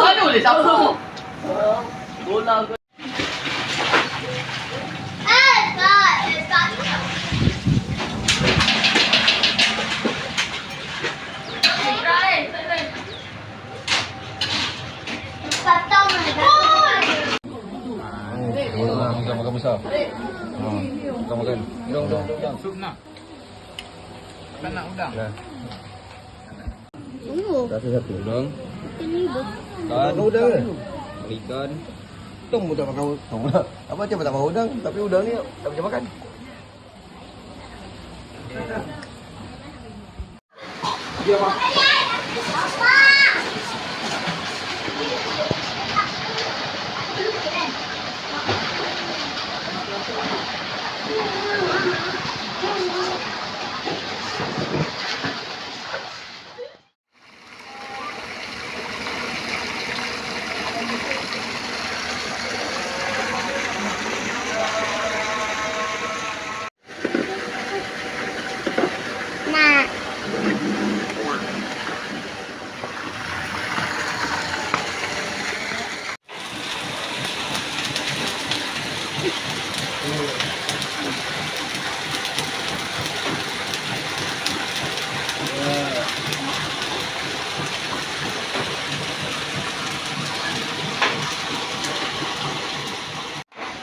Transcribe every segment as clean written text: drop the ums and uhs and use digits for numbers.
Aduh, dia sapu. Bola ke? Makan besar. Makan. Udang. Sup nak. Tak nak udang. Dah. Satu udang. Tak ada udang ke? Ikan. Tong pun tak makan udang. Apa macam tak makan udang, tapi udang ni tak boleh makan. Dia apa?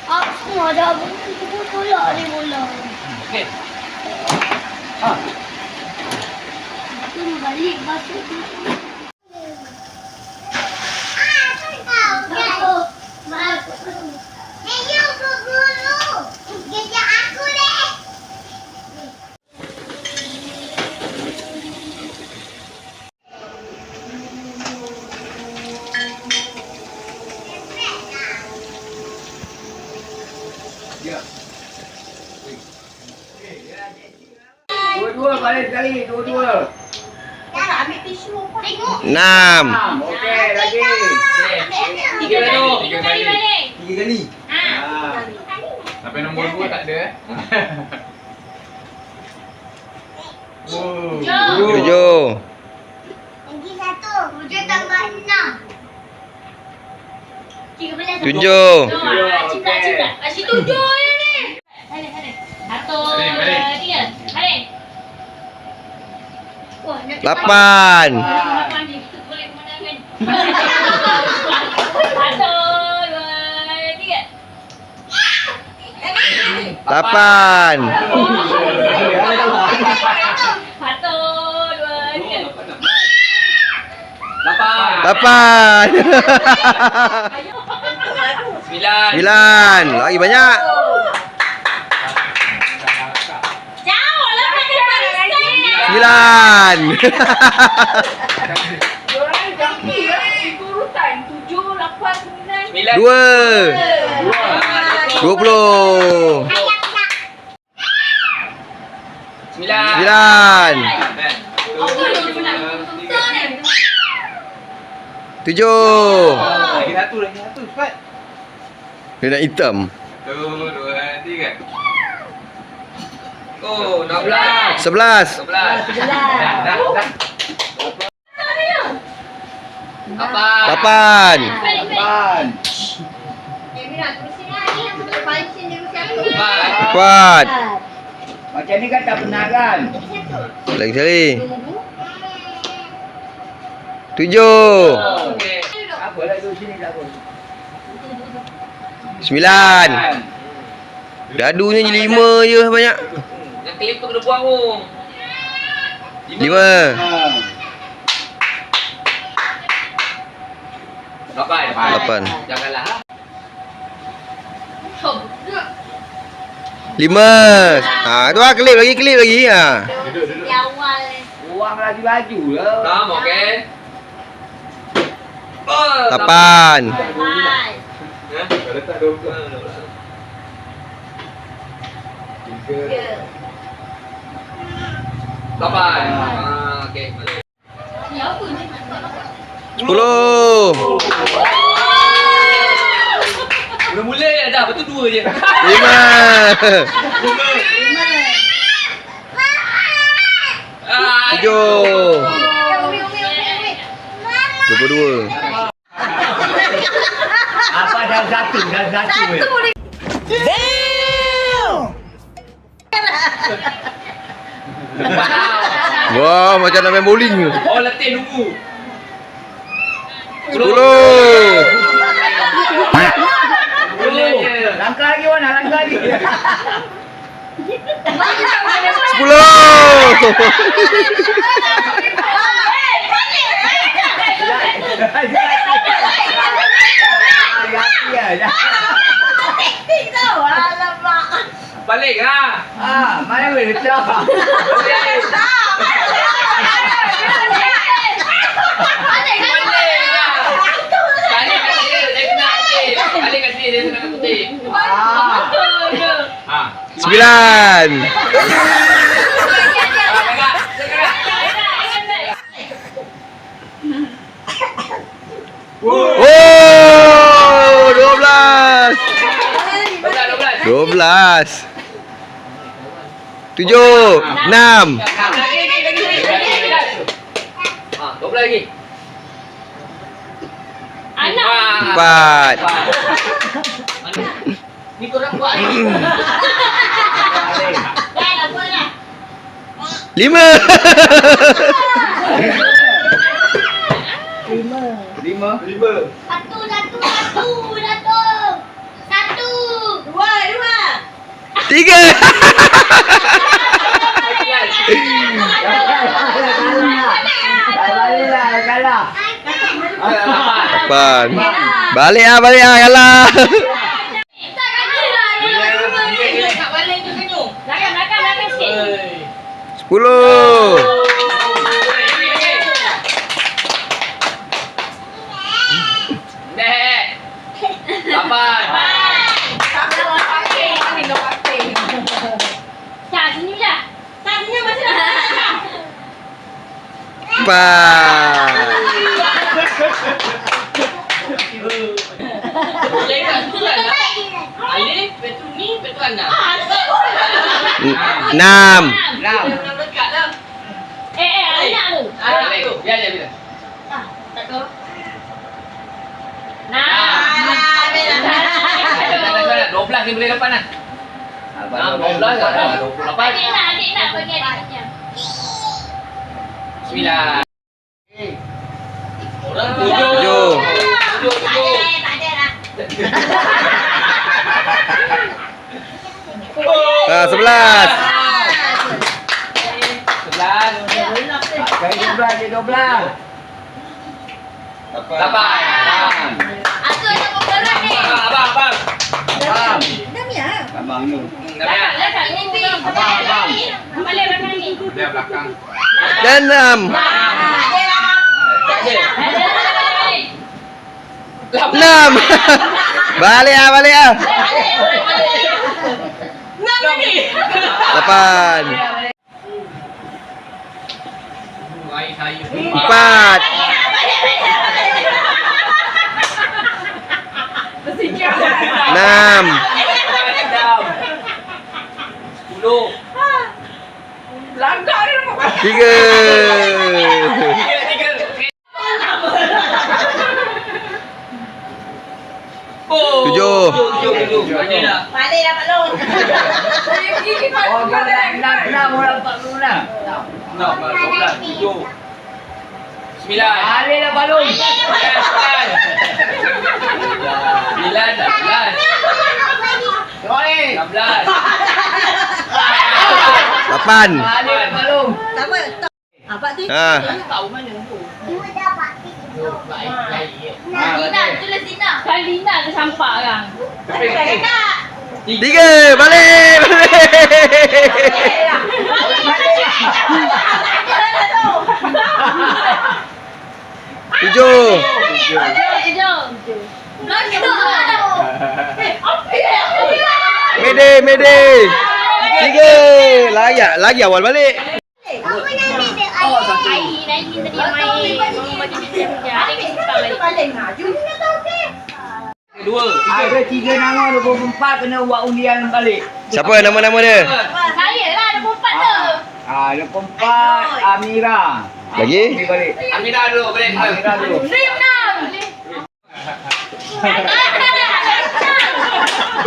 Aku ada bola ni bola. Okey. Tu balik basuh tu. Dua-dua balik sekali, dua-dua. Ambil tisu. Tengok. 6. Okey, lagi. Tiga kali. Tiga kali. Sampai nombor 2 tak ada eh. 7. Lagi satu. 7 tambah 6. 13. 7. Cita. Asyik 7 je ni. Hari. Satu, Balik. 3. Hari. Wah, nak 8. 8 ni. Kita boleh pemandangan. 1, 2, 3. 8. 8. 9. Lagi banyak. Jauh lah pakai lagi. 9. Diorang jangki lah. Itu urutan 7, 8, 9. 2. 20. 9. 7. Lagi satu, cepat. Dia nak hitam. 1, 2, 3. Oh, 12. 11. 11. Dah. 8. 8. Mira, tulis sini lagi yang betul paling sini siapa? 4. Macam ni kan tak benar kan? Lagi sekali. 7. Okey. Apa lah tu sini tak apa. 9. Dadunya je 5 je banyak. Yang klip tu kena buang tu. 5. 8. Janganlah. 5. Ha, tu lah klip lagi. Ha. Di awal ni. Buang lagi baju lah. Tam, okey. 8. Baik. Ya. Tiga. Lapan. Okey. Ni apa ni? 10. Mula-mula dah, betul 2 je. 5. Ah, 7. 22. apa dah satu weh. Wah, macam nak main bowling ke? Oh, letih nunggu. 10. Boleh je. Langkah lagi mana? Langkah lagi. 10. Balik ah. Mana boleh lecah. Balik kat sini dia senang kutip. 9. Oh, 12. 7. 6. 12 lagi. Anak. 4. Ni korang buat. Dah lah, buat lah. 5. 5. Satu. Dua. 3. Kalah. 8. Balik ah, kalah. Belakang sikit. 10. Tak, sini dah. Tak, sini masih dah. 4. Boleh kat situ kan? Alif, betul ni, betul Anna. 6. Dekat dah. Anak tu. Biar je. Tak tahu. Nah. 12 ni boleh dapat lah. 12 lah. 28. Adik nak bagi adiknya. 9. Orang 7. Tak ada lah. 11. 12. 8. Aku ada pemberat ni. Abang. Abang Ini ni. Abang. Balik belakang ni. Dia belakang. Dan 6. 6. Balik ah. 8. 4. 6. 10. Langgar dia nampak. 3. 7. Balik dah Pak Long. Gigi Pak. Oh, nak orang 40 nak. 7. 9. Balik dah balon. 9 dah. 9. Tengok ni. 16. 8. Dia maklum. Apa tu? Ha. Tahu mana tu. Lina, tulis Lina. Kan Lina tu sampak orang. 3. Balik. Tujuh. Mede. 3. Lagi awal balik. Naikin tadi yang main. Ada yang simpan balik. 2, 3. Ada 3 nama 24 kena buat undian balik. Siapa nama-nama dia? Saya lah 24 tu. 24 Amira. Lagi? Ambil balik. Amira dulu, balik. Amira dulu. Dream now.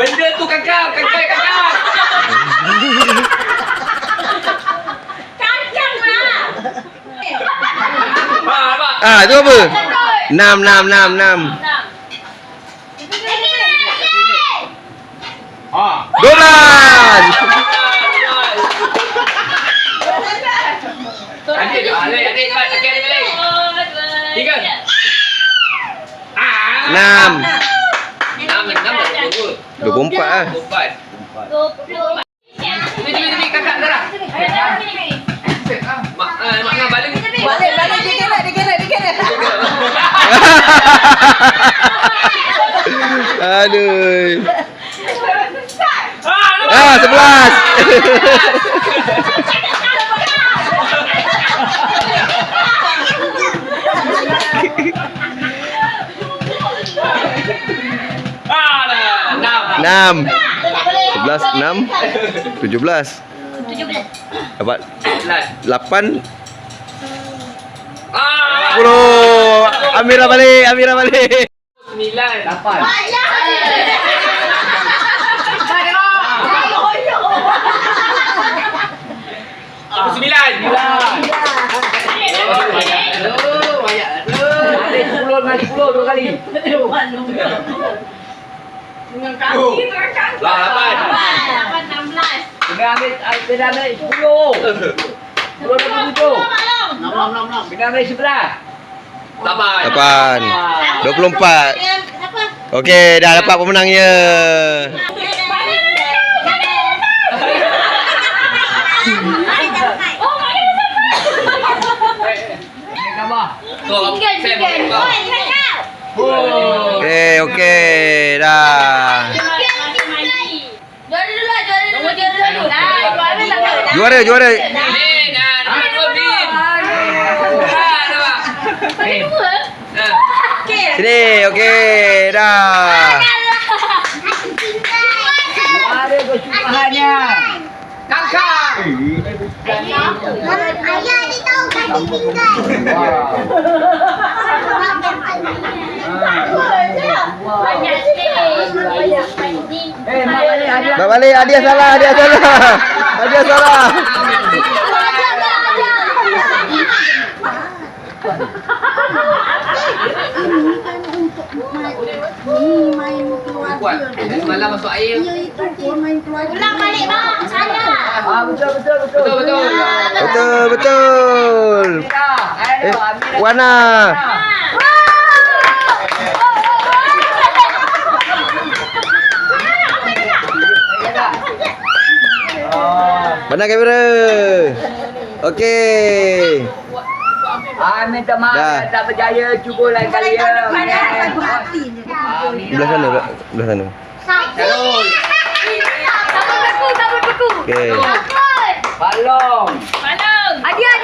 Benda tu kakak. Kacang lah. Apa? Tu apa? 6. 12. Adik balik. 3. 6. 6 24 lah. 24. Ini kakak Zara. Mak balik. Dia kena. Aduh. 6. 11, 6, 17. Dapat 8. 10. Amira balik. 9, 8. Apa 9? Banyak. Ada 10 dengan 10 2 kali. Dengan kaki terangkan. 8. 16. Kena ambil 10. 10 dengan 7. 6. Kena ambil 11. 8. 24. Okey, dah dapat pemenangnya. Ini gambar. Tu Okey, dah. Juara. Sini, okey, dah. Ada kesukahannya. Kakak. Ayah ni tahu kan ditinggal. Banyak sikit. Mak balik, hadiah salah. Main keluar. Kuat. Semalam masuk air. Itu pun main keluar. Ulang balik bang, saya. Betul. Betul. Wana. Mana kamera? Okey. Minta maaf Dah. tak berjaya, cuba lain kali ya. Belah sana. Salul. Sabun beku. Okey. Balong. Hadiah.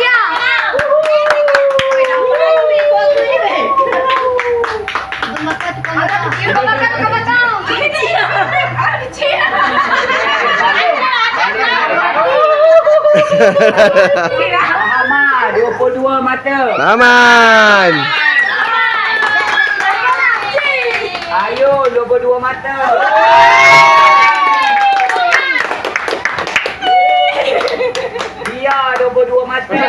Muhammad 22 mata. Aman. Ayo 22 mata. Dia 22 mata. Ya.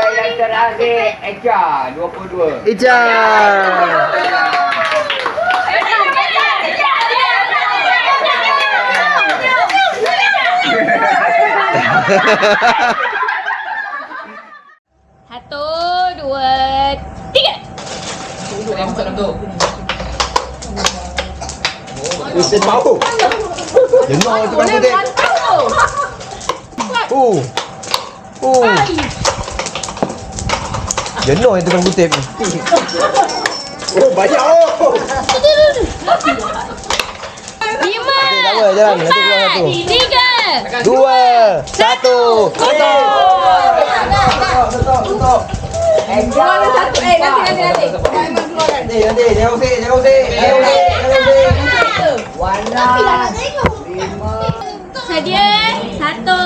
Yang terakhir Eja 22. Ija. Satu, dua, tiga. Duduk yang betul tu. Usin bau. Jenuh tu kan putih. Jenuh itu kan putih. Oh, banyak oh. Lima, Okey, tak apa, jalan. Nanti keluar empat, satu. tiga. 2, 1. Tutup. Keluar satu. Nanti. Nanti, jangan usik. Sedia. Satu,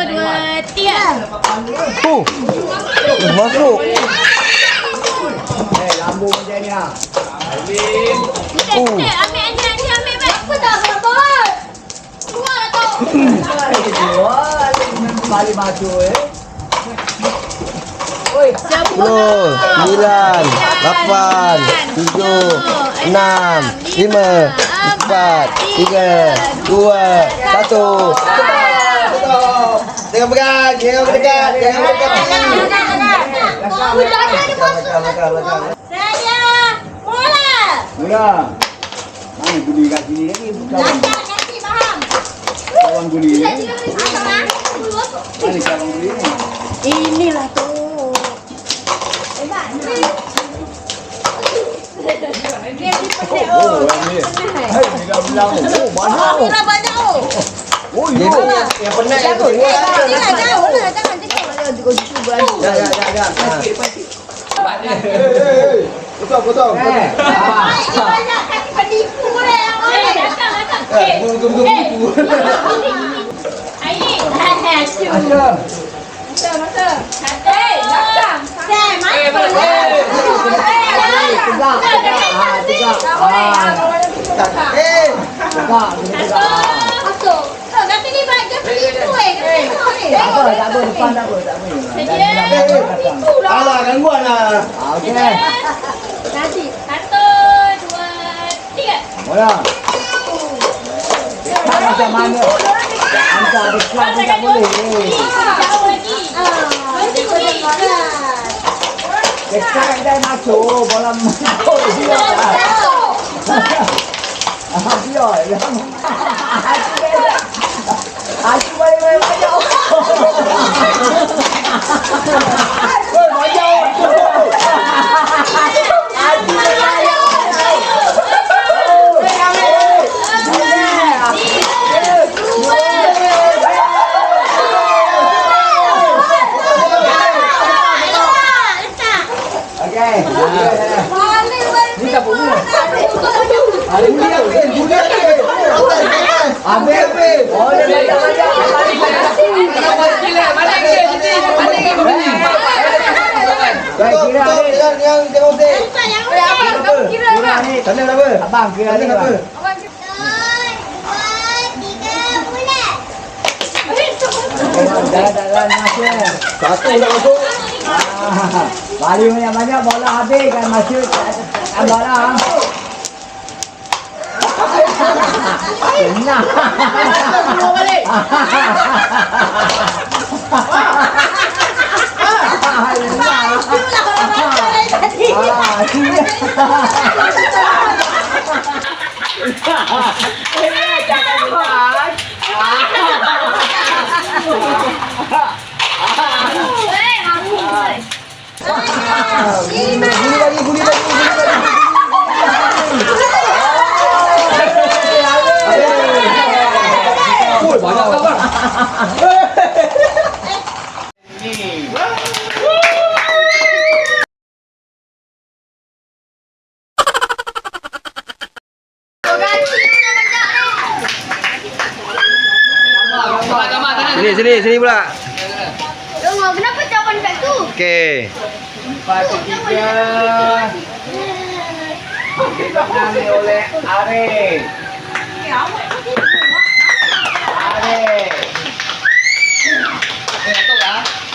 dua, tiga. Masuk. Ambil baik. Apa tak buat? Keluar lah tu. 10, 9, 8, 7, 6, 5, 4, 3, 2, 1. Jangan pegang, jangan berdekat. Saya mula. Mula. Mana guli kat sini lagi? Nanti faham. Kawan guli ni. Apa? Mana kawan guli ni? Inilah tu. Oh, ni. Hai, ni dah bilang. Oh, banyak. Banyak oh. Oh, Dia yo. yang penat yang tu. Jauh lah, jangan cakap. Ya. Potong. Banyak kaki penipu boleh. Datang. Betul. Ini. Masa. Datang. Nanti ni baca penipu Alah, gangguan lah. Nanti. Satu, dua, tiga. Mula. Macam mana? Hantar dekat pun tak boleh. Jauh lagi. Dekat dah masuk. Bola masuk. Biar. Aku balik banyak. Okey. Ni tak boleh. Habis. Oh, dia Baik, kira yang tengok ni. Kira ni. Sana berapa? Abang kira ni berapa? Jalan masuk. Satu dah masuk. Balik banyak-banyak bola habis kan masuk bola. Senang. Balik. Guli lagi. Banyak kawan. Sini pula. Tunggu, kenapa cawan kat tu? Okey. 4, 3. Dimenangi oleh Arif.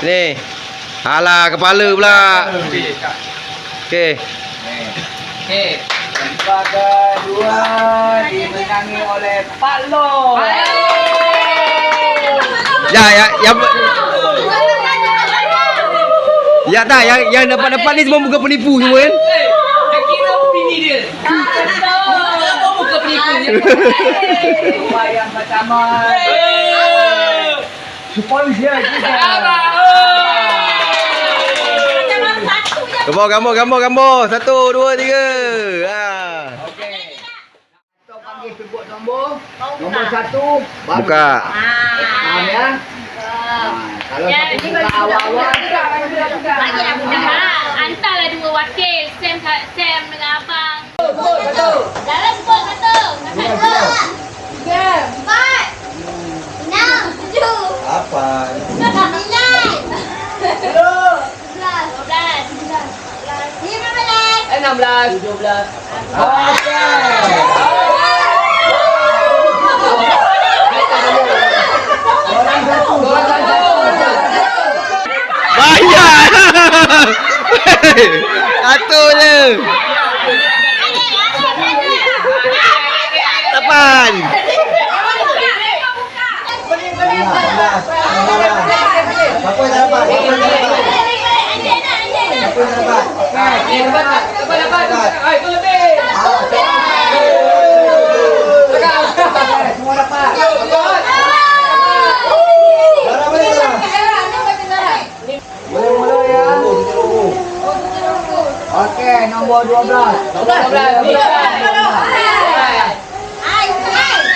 Sini. Alah, kepala pula. Okey. Okey. Tempat kedua dimenangi oleh Pak Long. Ya, ya tak, yang dapat ni semua bukan penipu semua kan? Dah kira apa bini dia? Apa muka penipu dia? Bayang pertama. Sponsor kita. Gambar. 1, 2, 3. Ha. Kita panggil sebut nombor. Nombor 1 Buka. Faham ya? Kalau Ya, satu buka awal-awal. Bagi nak buka. Hantarlah 2 wakil. Sam dengan abang. Satu. Dalam sebut satu. Apa? 16. 17. Banyak. Satu je. 8. Apa yang dapat? Semua dapat. Mula-mula ya. Okey, nombor 12.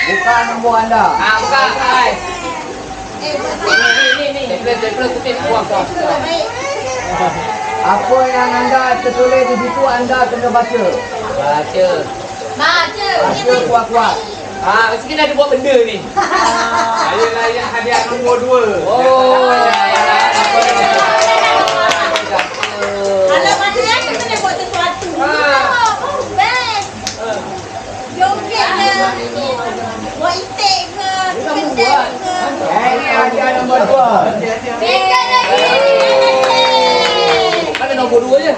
Buka nombor anda. Apa yang anda tertulis di situ anda kena baca. Baca kuat-kuat. Mesti kena ada buat benda ni. Saya yang hadiah nombor 2. Oh. Kalau macam ni, kita kena buat sesuatu. Best. Joget ke. Buat itik ke. Kedai ke. Ini hadiah nombor 2. Berikan lagi. Ada nombor 2 je.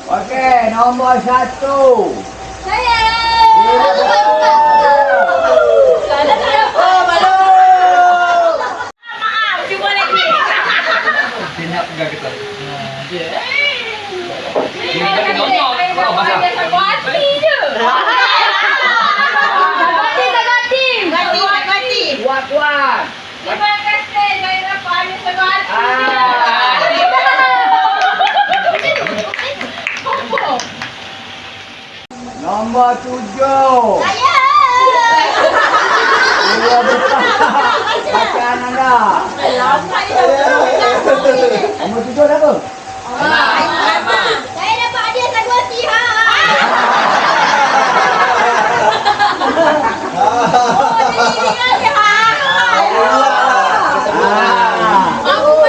Okey, nombor 1. Saya. Oh, malu. Maaf, cuba lagi. Dia nak pegang kita. Ganti. Kuat-kuat. Terima kasih saya dapat ada sebati. Nombor 7. Saya. Dua buka. Bacaan anda. Lama dia. Nombor 7 dah apa? Saya dapat hadiah satu hati. Aku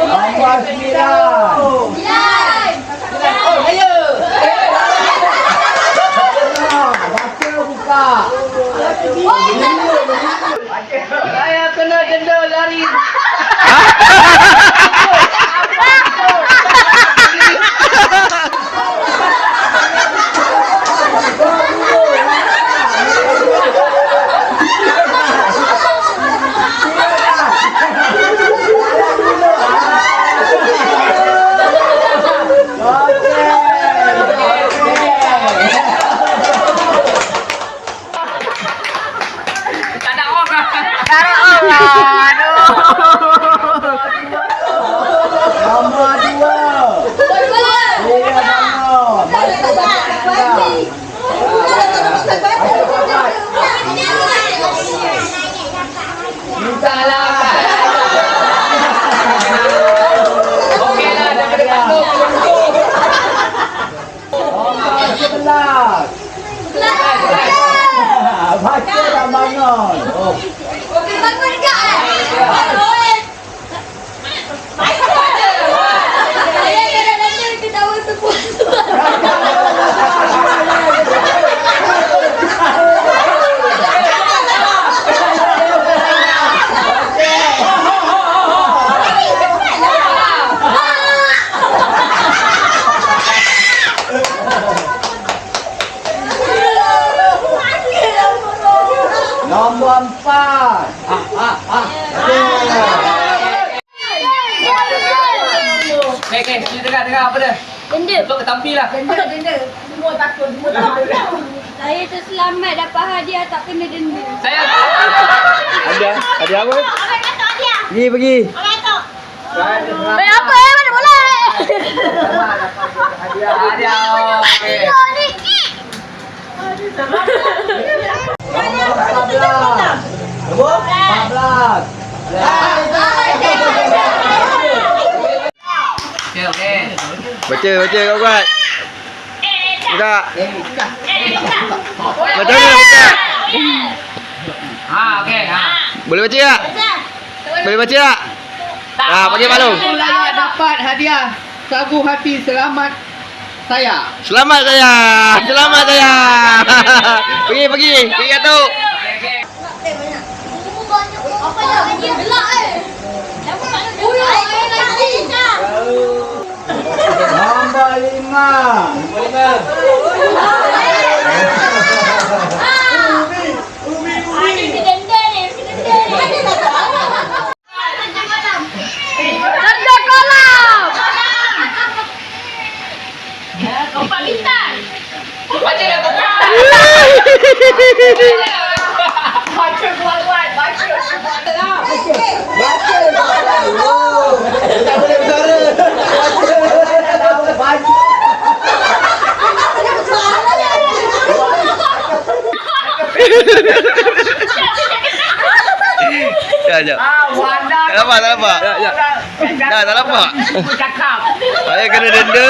Nombor 9. Baca buka. Saya kena denda lari. Tak ada orang. Aduh. Dengar apa dia? Denda. Untuk ketampilah. Denda. Semua takut. Semua takut. Saya terselamat dapat hadiah tak kena denda. Saya Ada apa? Abang katok hadiah. Pergi. Abang katok. Selamat. Apa mana boleh? hadiah. Okey. Ni. Nombor 14. Okey. Baca kau kuat. Buka. Macam mana baca? Okey. Boleh baca tak? Boleh baca tak? Bagi malu. Layak dapat hadiah sagu hati selamat saya. Selamat saya. Pergi Datuk. Apa hadiah gelak Nombor 5. Baca dah kau. Baca kuat-kuat. Baca. Baca. Oh. Tak boleh bersuara. Baca. Sekejap. Wanda. Tak nampak. Tak nampak. Cakap. Saya kena denda.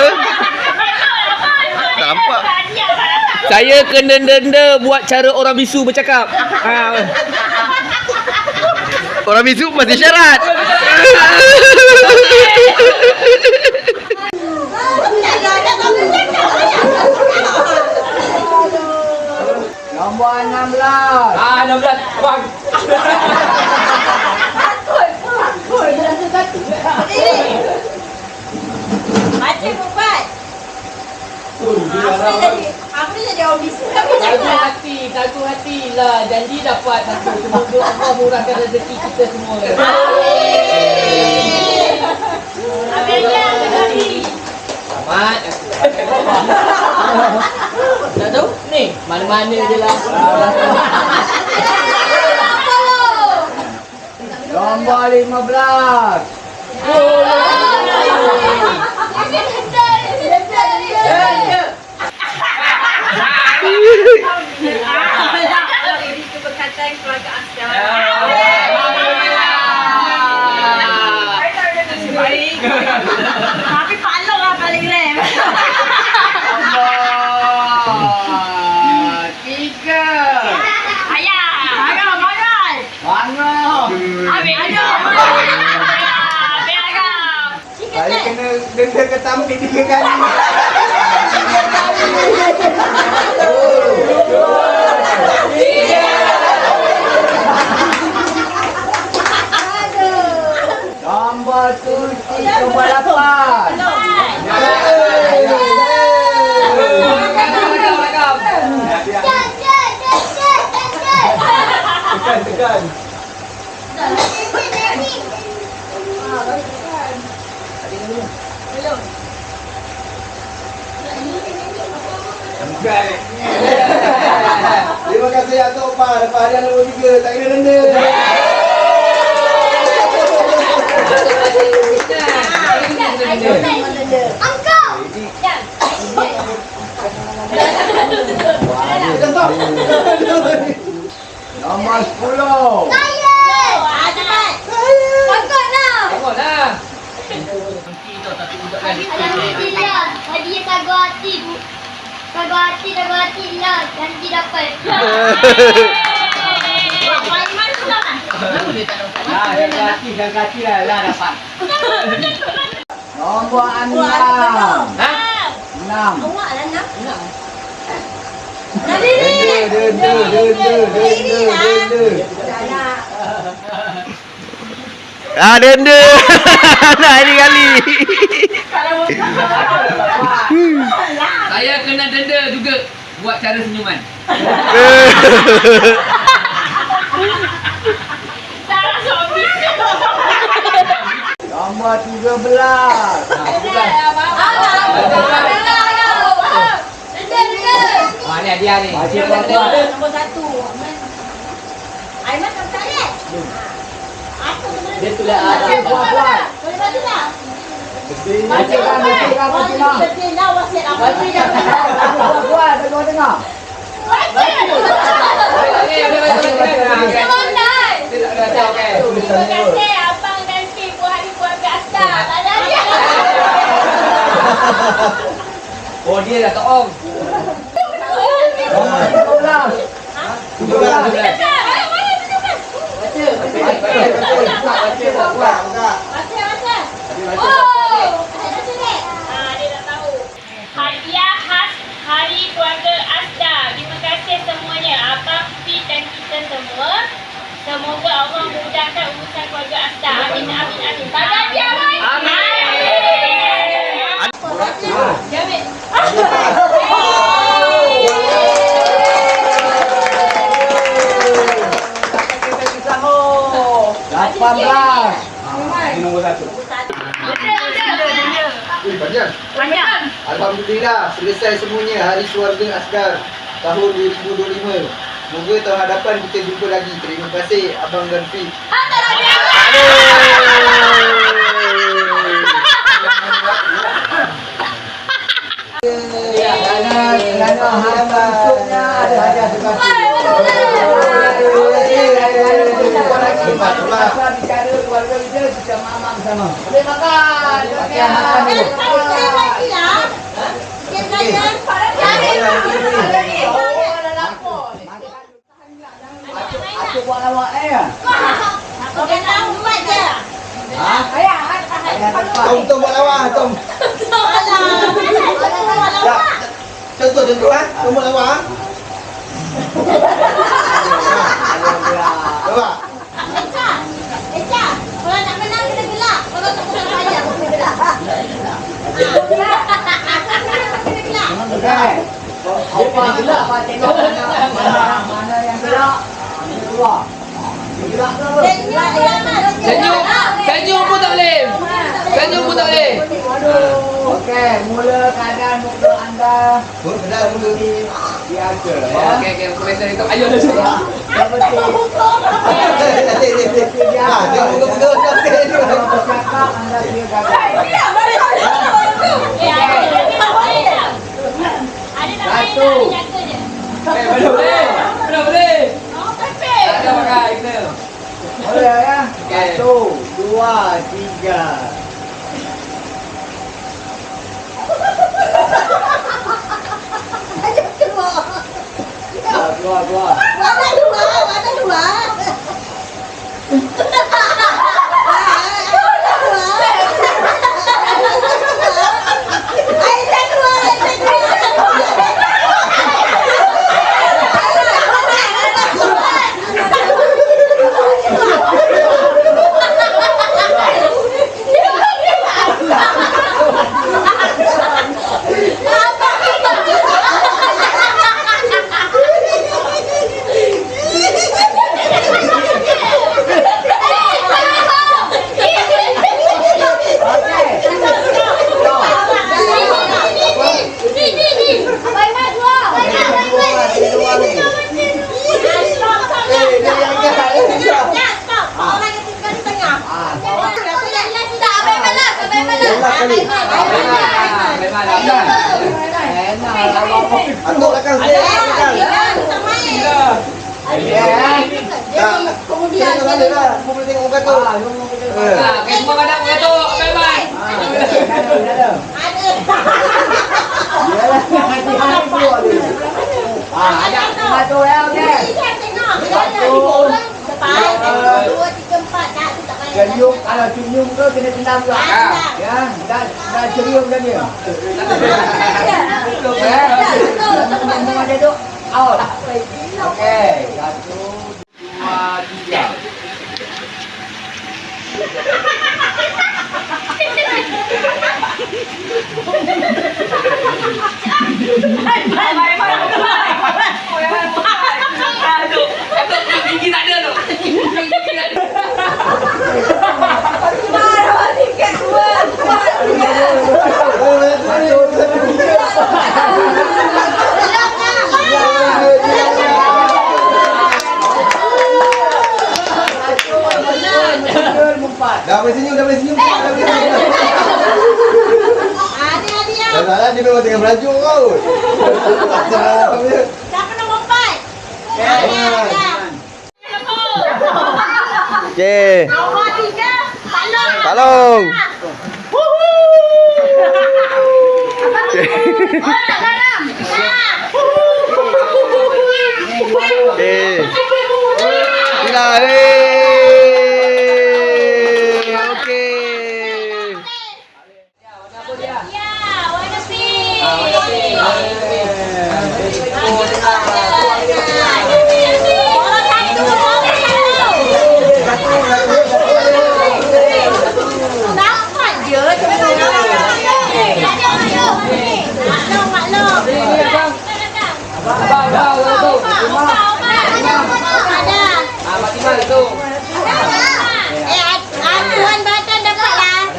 Tak nampak. Saya kena denda buat cara orang bisu bercakap. Orang bisu masih syarat. Nombor 16. 16. Abang. Baca buat. Aku ni jadi orang bisu. Sagu hati lah. Janji dapat satu. Semoga Allah murahkan rezeki kita semua. Selamat. Tak tahu? Ni, mana-mana je lah. Nombor 15. Perkataan keluarga Asda. Baik. Tapi Pak Long lah paling rem. Nombor 3. Ayah. Bangun. Bangun. Ambil Saya kena denda ketampik 3 kali. Nombor 7, nombor 8. Tekan. Terima kasih Atok Pak. Dapat hadiah nombor 3. Tak kena denda. Angkau. Nombor 10. Saya. Cepat. Angkut lah. Alhamdulillah. Hadiah sagu hati. Sagu hati lah. Janji dapat. Maiman tu lah. Jangan kaki lah dapat. Nombor 6. 6. Awak lah nak. Denda. Nah, ini kali. Saya kena denda juga buat cara senyuman. Nombor 13. ni. Baca kuat-kuat. Nombor 1. Aiman tak boleh. Apa nombor Dia tulis baca kuat-kuat. boleh baca tak? Baca kan Fatimah. Betul lah wasiat apa? Baca kuat-kuat tengok tengok. Terima kasih abang dan Cik buat hari keluarga Asta. Tak ada dia. Oh dia dah tak om. Nombor 17. Hadiah khas Hari Keluarga Asda. Terima kasih semuanya, Abang Fi dan kita semua. Semoga Allah mudahkan urusan keluarga Asda. Amin, amin, amin. Pada dia, Boy. Banyak. Alhamdulillah selesai semuanya Hari Keluarga Asgar tahun 2025. Semoga tahun hadapan kita jumpa lagi. Terima kasih Abang dan Fi. Kerana hamba untuknya ada hadiah Pasal bicara keluarga kita mamam sama. Boleh makan. Makan dulu. Aku buat lawak Tom buat lawak Tom. Contoh Tom buat lawak. Lawak. Kalau nak menang kena gelak. Kalau tak kena bayar kena gelak. Kena gelak. Okey. Apa gelak? Apa tengok mana yang gelak? Keluar. Gelak ke apa? Senyum pun tak boleh. Senyum pun tak boleh. Okey, mula keadaan muka anda. Keadaan muka biasa ya. Okey, komentar itu. Ayo dah saya. Yang penting. Dia muka-muka kalau bercakap anda dia gagal. Satu. Mana boleh? Mana boleh? Ada pakai kita. Boleh ya? 1, 2, 3. Keluar. Warna dua. Atuk belakang saya. Kemudian kamu boleh tengok muka tu. Okey, semua pada muka tu. Bye-bye. Ada. Yalah, hati-hati keluar dia. Ada muka tu ya, okey. Cium, kalau cium ke kena tendang juga. Ya, dah cium dah dia. Betul ya. Semua ada tu. Out. Okey, 1, 2, 3. Gigi tak ada tu. Salah dia memang tengah merajuk kau. Siapa nombor 4? Okey. Nombor 3, Pak Long. Pak Long. Okey. Bila okey. Ya, warna pink. Dapat je. Mak Long. Tuan Batan dapatlah.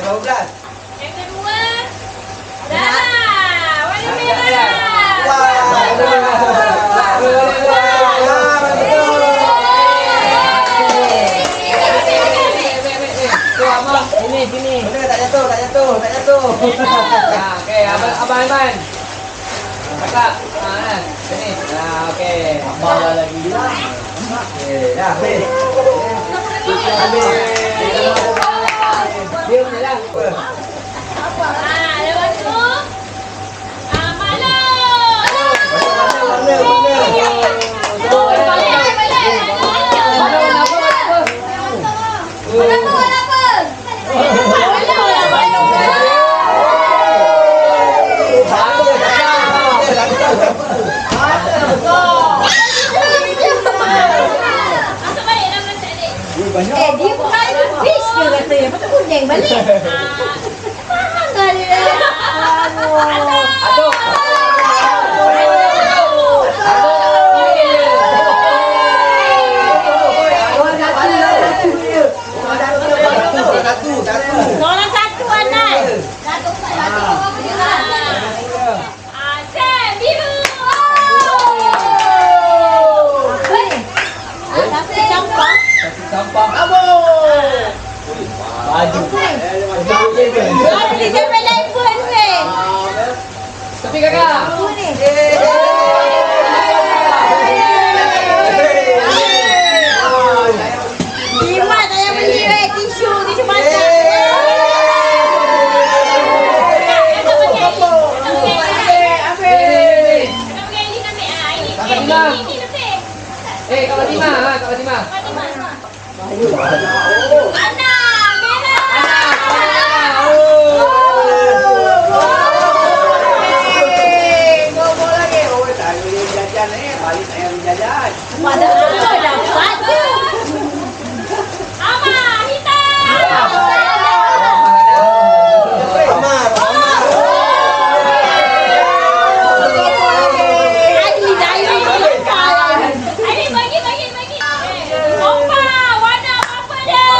Yang kedua, Zara, warna merah. Tak jatuh. Okey, abang Aiman. Kakak. Sini. Okey. Abang lagi. Dah, habis. Dia punya lah. Lepas tu, Malong. Masuk balik nama Cik Adik. Dia bukan fish ke katanya. Lepas tu kuning balik. Faham tak dia? Aduh. Orang satu Anan. Sam, biru. Sampah. Sampah. Baju. Dia sampai level weh. Tapi kakak. Apa ni? Lima tak payah beli weh. Tisu basah. Kak Fatimah. Kak Fatimah. Ana, merah. Pada dapat je. Ama, hitam. Bagi. Opa, warna apa dah?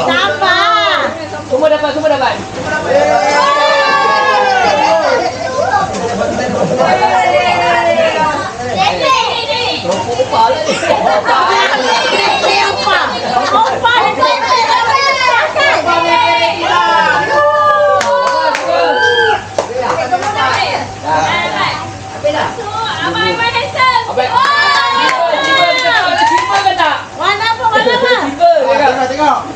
Sampah. Semua dapat. Abang Aiman handsome. Simple ke tak? Warna apa? Simple. Tengok.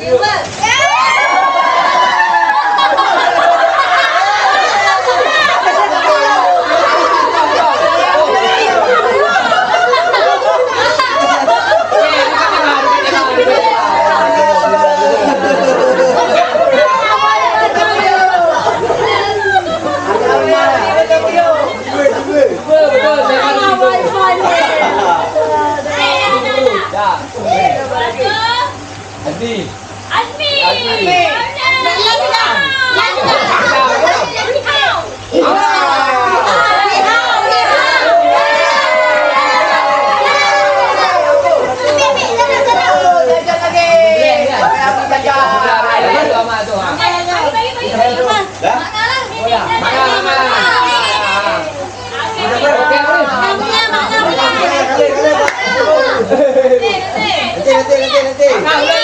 Azmi. Nanti.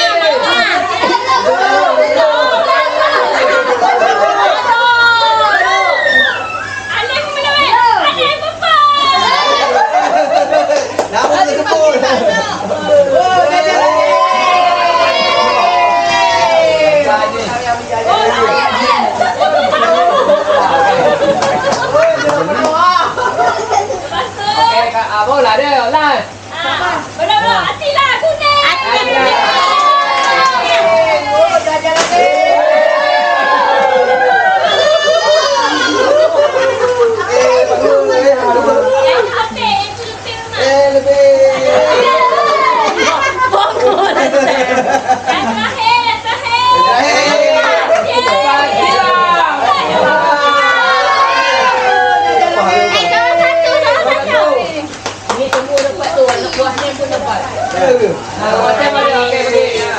Macam mana? Okey, pergi. Ha.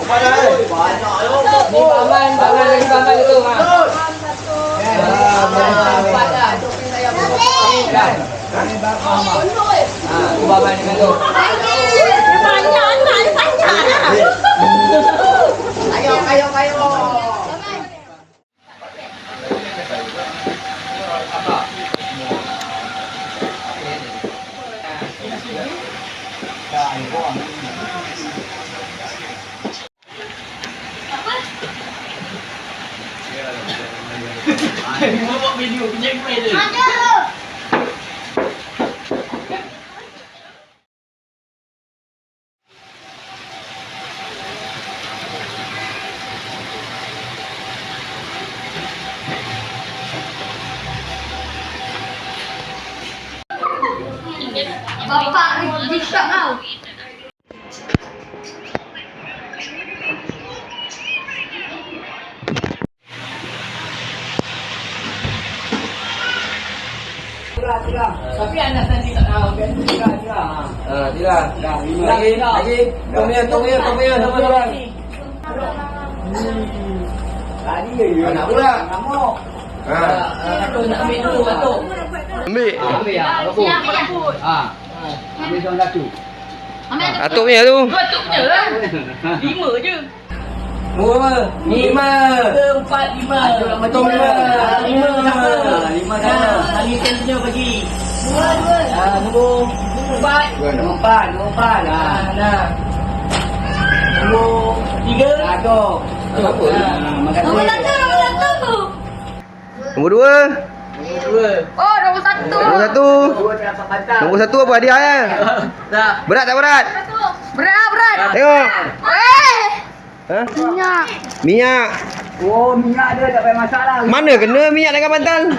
Banyak Ni Paman lagi Paman tu. Ha. Empat dah. Dah. Ha, tu Paman dengan tu. Bapak di shop tau. Tapi anak nanti tak tahu kan tidak. Tidak. Lagi. Tunggu ya, teman-teman. Tadi je. Nak pula. Ngamuk. Satu nak ambil dulu satu. Ambil. Ambil ya. Siap ya. Ambil seorang satu. Ambil tu. Atuk punya tu. Dua tu je lah. 5 je. Berapa? 5. 4, 5. Betul 5. 5 dah. Tadi tennya bagi. Dua. Nombor 4. Nombor 4. Nah. Nombor 3. Tu. Apa? Makan Nombor duit. satu. Nombor 2. Dua. Oh, nombor satu. Nombor 1. Dua terdapat pantai. Nombor 1 apa hadiah ya? Dah. Berat tak berat? Berat. Tengok. Ha? Minyak. Minyak. Oh, minyak dia tak payah masak lah. Mana kena minyak dengan bantal?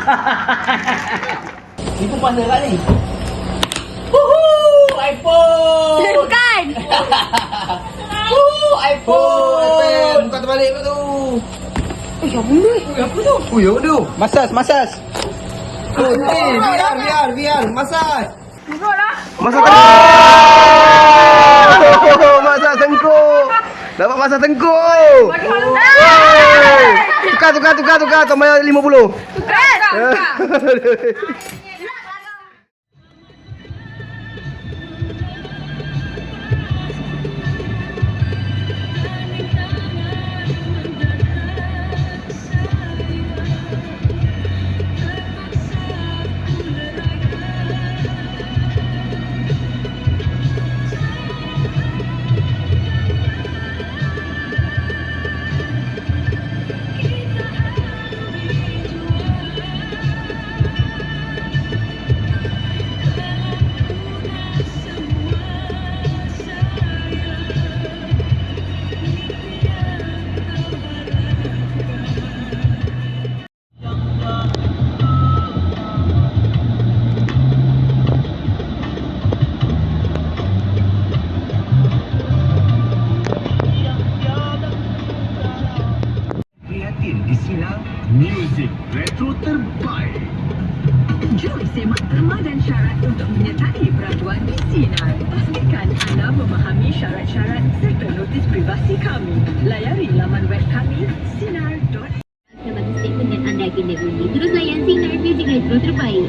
Itu pasal kat ni. Woohoo! iPhone! Bukan. iPhone! Buka terbalik kat tu. Apa tu? Oh, ya tu. Masas. Oh, biar. Masas. Buruk lah. Masak tengkuk. Masak tengkuk. Dapat masak tengkuk. Tukar. Tambah 50. Tukar. Music retro terbaik. Jom semak terma dan syarat untuk menyertai peraturan di Sinar. Pastikan anda memahami syarat-syarat serta notis privasi kami. Layari laman web kami sinar.com. Bagi statement dan anda agenda bunyi. Terus layan Sinar Music Retro terbaik.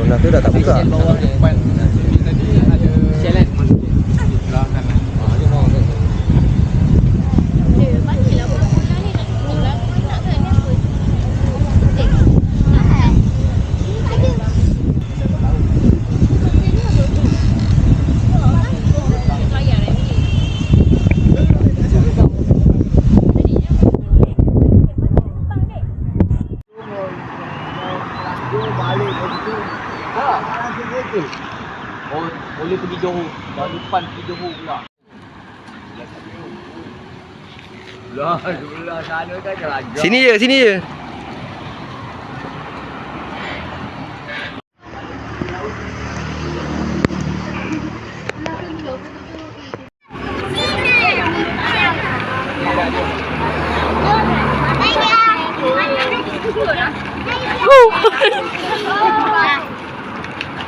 Sebelah tu dah tak buka. Oh, boleh pergi Johor. Tahun depan pergi Johor pula. Belah sana kan kerajaan. Sini je, sini je.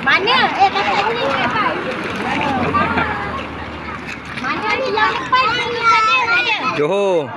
Mana? Kakak ni lepas. Mana ni yang lepas ni ada? Johor.